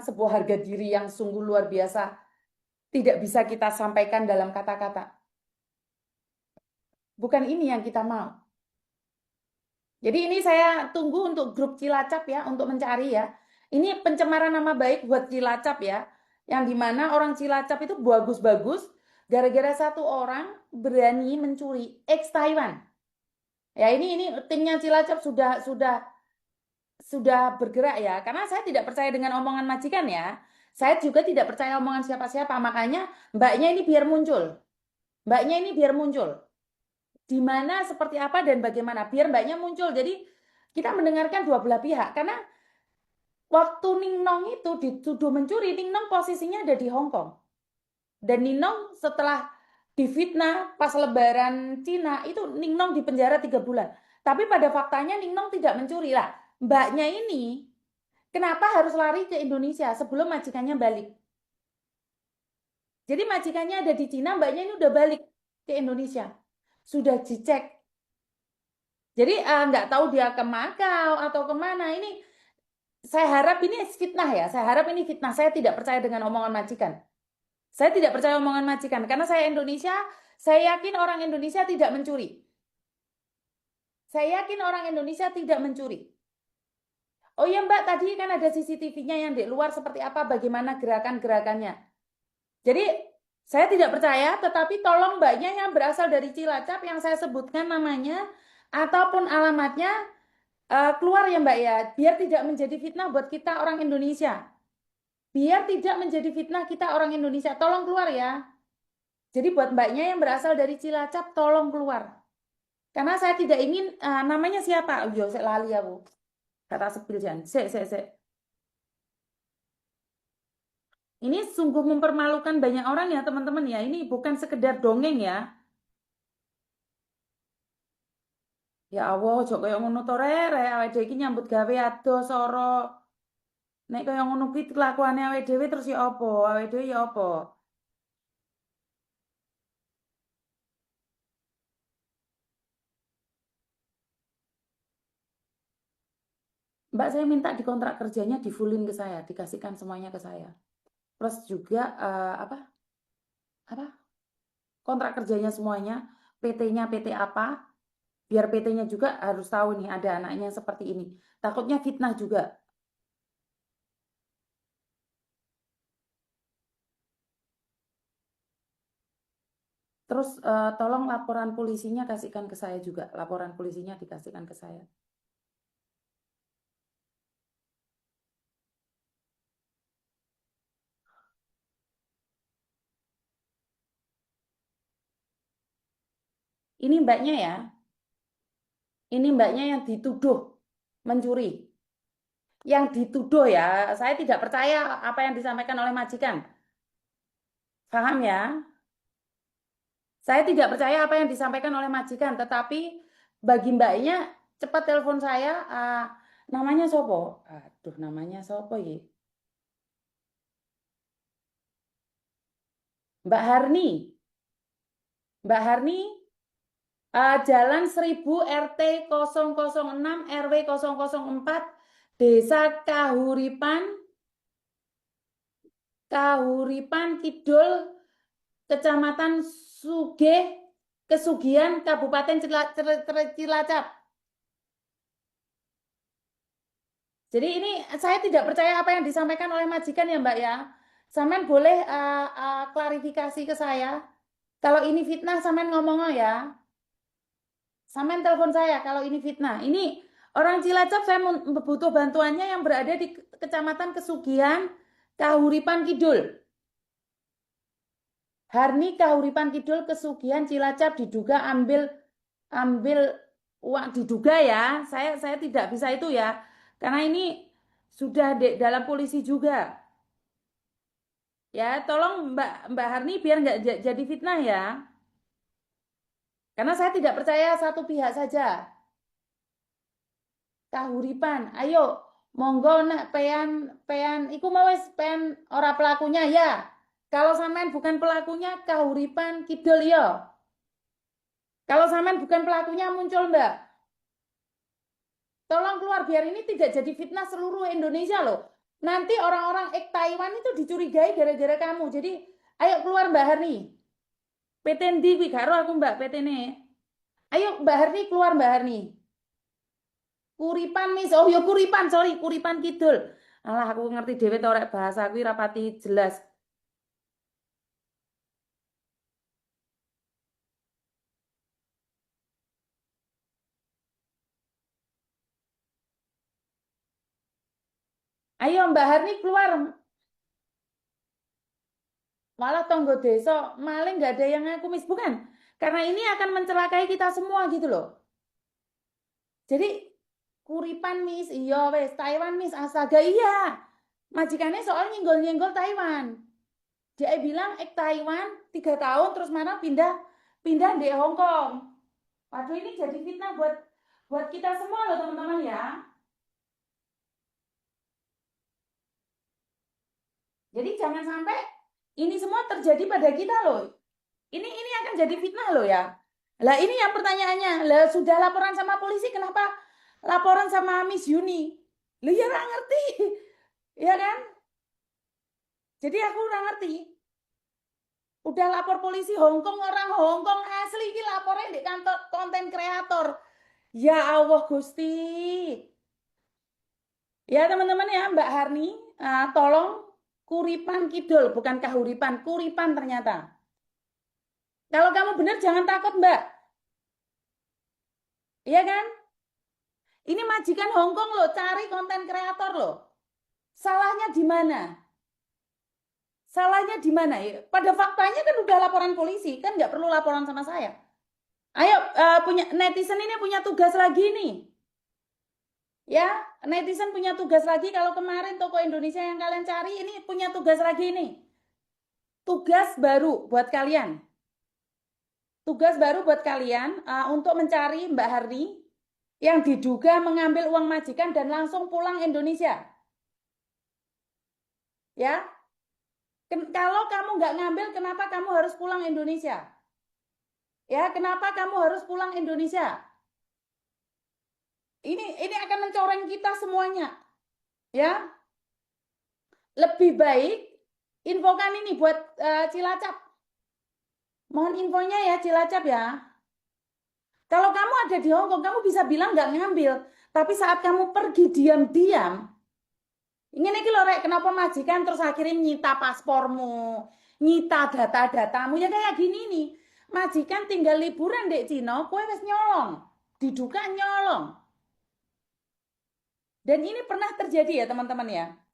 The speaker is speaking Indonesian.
sebuah harga diri yang sungguh luar biasa tidak bisa kita sampaikan dalam kata-kata. Bukan ini yang kita mau. Jadi ini saya tunggu untuk grup Cilacap ya, untuk mencari ya. Ini pencemaran nama baik buat Cilacap ya, yang dimana orang Cilacap itu bagus-bagus, gara-gara satu orang berani mencuri ex Taiwan. Ya ini timnya Cilacap sudah bergerak ya, karena saya tidak percaya dengan omongan majikan ya. Saya juga tidak percaya omongan siapa-siapa, makanya mbaknya ini biar muncul. Mbaknya ini biar muncul. Di mana, seperti apa, dan bagaimana. Biar mbaknya muncul. Jadi kita mendengarkan dua belah pihak. Karena waktu Ningnong itu dituduh mencuri, Ningnong posisinya ada di Hong Kong. Dan Ningnong setelah difitnah pas lebaran Cina, itu Ningnong di penjara 3 bulan. Tapi pada faktanya Ningnong tidak mencuri. Lah, mbaknya ini kenapa harus lari ke Indonesia sebelum majikannya balik? Jadi majikannya ada di Cina, mbaknya ini udah balik ke Indonesia. Sudah dicek. Jadi nggak tahu dia ke Makau atau kemana. Ini saya harap ini fitnah ya. Saya harap ini fitnah. Saya tidak percaya dengan omongan majikan. Saya tidak percaya omongan majikan. Karena saya Indonesia, saya yakin orang Indonesia tidak mencuri. Saya yakin orang Indonesia tidak mencuri. Oh iya Mbak, tadi kan ada CCTV-nya yang di luar seperti apa, bagaimana gerakan-gerakannya. Jadi saya tidak percaya, tetapi tolong mbaknya yang berasal dari Cilacap yang saya sebutkan namanya ataupun alamatnya keluar ya Mbak ya, biar tidak menjadi fitnah buat kita orang Indonesia. Biar tidak menjadi fitnah kita orang Indonesia, tolong keluar ya. Jadi buat mbaknya yang berasal dari Cilacap, tolong keluar. Karena saya tidak ingin, namanya siapa? Yo, saya lali aku. Kata sepil jangan. Se. Ini sungguh mempermalukan banyak orang ya teman-teman ya. Ini bukan sekedar dongeng ya. Ya Allah, ojo kaya ngono to rere, awake dhewe iki nyambut gawe adoh soro. Nek kaya ngono kuwi kelakuane awake dhewe terus ya apa? Awake dhewe ya apa? Mbak, saya minta di kontrak kerjanya difulin ke saya, dikasihkan semuanya ke saya. Plus juga apa? Apa? Kontrak kerjanya semuanya, PT-nya PT apa? Biar PT-nya juga harus tahu nih ada anaknya seperti ini. Takutnya fitnah juga. Terus tolong laporan polisinya kasihkan ke saya juga. Laporan polisinya dikasihkan ke saya. Ini mbaknya ya. Ini mbaknya yang dituduh mencuri. Yang dituduh ya, saya tidak percaya apa yang disampaikan oleh majikan. Paham ya? Saya tidak percaya apa yang disampaikan oleh majikan, tetapi bagi mbaknya cepat telepon saya. Namanya Sopo? Aduh, namanya Sopo ya? Mbak Harni. Mbak Harni, Jalan 1000 RT 006 RW 004 Desa Kahuripan, Kahuripan Kidul, Kecamatan Sugih, Kesugihan, Kabupaten Cilacap. Jadi ini saya tidak percaya apa yang disampaikan oleh majikan ya Mbak ya. Samen boleh klarifikasi ke saya. Kalau ini fitnah, Samen ngomong ya. Samen telepon saya kalau ini fitnah. Ini orang Cilacap, saya butuh bantuannya yang berada di Kecamatan Kesugihan, Kahuripan Kidul. Harni Kahuripan Kidul, Kesugihan, Cilacap diduga ambil ambil uang, diduga ya. Saya tidak bisa itu ya. Karena ini sudah dalam polisi juga. Ya, tolong Mbak Mbak Harni biar nggak jadi fitnah ya. Karena saya tidak percaya satu pihak saja. Kahuripan, ayo monggo nak pean pean iku mau wis pean ora pelakunya ya. Kalau sampean bukan pelakunya, Kahuripan Kidul yo. Kalau sampean bukan pelakunya, muncul Mbak. Tolong keluar biar ini tidak jadi fitnah seluruh Indonesia loh. Nanti orang-orang Taiwan itu dicurigai gara-gara kamu. Jadi, ayo keluar Mbak Harni. PT ndi kuwi gak ero aku Mbak PT ne. Ayo Mbak Harni keluar Mbak Harni. Kuripan mis. Oh ya Kuripan, sorry, Kuripan Kidul. Alah aku ngerti dhewe to rek bahasa kuwi rapati jelas. Ayo Mbak Harni keluar. Malah tonggo desa maling nggak ada yang ngaku mis. Bukan. Karena ini akan mencelakai kita semua gitu loh. Jadi Kuripan mis, iya wes Taiwan mis astaga iya. Majikannya soal nyenggol-nyenggol Taiwan. Dia bilang Taiwan 3 tahun terus mana pindah pindah di Hong Kong. Waduh ini jadi fitnah buat buat kita semua loh teman-teman ya. Jadi jangan sampai ini semua terjadi pada kita loh. Ini akan jadi fitnah loh ya. Lah ini yang pertanyaannya, lah sudah laporan sama polisi kenapa laporan sama Miss Yuni? Lah ya nggak ngerti. Ya kan? Jadi aku nggak ngerti. Udah lapor polisi Hong Kong, orang Hong Kong asli ini lapornya di kantor konten kreator. Ya Allah Gusti. Ya teman-teman ya Mbak Harni, tolong Kuripan Kidul, bukan Kahuripan, Kuripan ternyata. Kalau kamu benar jangan takut Mbak. Iya kan? Ini majikan Hong Kong loh, cari konten kreator loh. Salahnya di mana? Salahnya di mana? Ya, pada faktanya kan udah laporan polisi, kan nggak perlu laporan sama saya. Ayo, punya netizen ini punya tugas lagi nih. Ya, netizen punya tugas lagi. Kalau kemarin toko Indonesia yang kalian cari, ini punya tugas lagi nih. Tugas baru buat kalian. Tugas baru buat kalian untuk mencari Mbak Harni yang diduga mengambil uang majikan dan langsung pulang Indonesia. Ya, kalau kamu nggak ngambil, kenapa kamu harus pulang Indonesia? Ya, kenapa kamu harus pulang Indonesia? Ini akan mencoreng kita semuanya. Ya, lebih baik infokan ini buat Cilacap. Mohon infonya ya Cilacap ya. Kalau kamu ada di Hongkong, kamu bisa bilang nggak ngambil. Tapi saat kamu pergi diam-diam, ini lho rek, kenapa majikan terus akhirnya nyita paspormu, nyita data-datamu, ya kayak gini nih. Majikan tinggal liburan di Cina, kue wes nyolong. Diduga nyolong. Dan ini pernah terjadi ya teman-teman ya.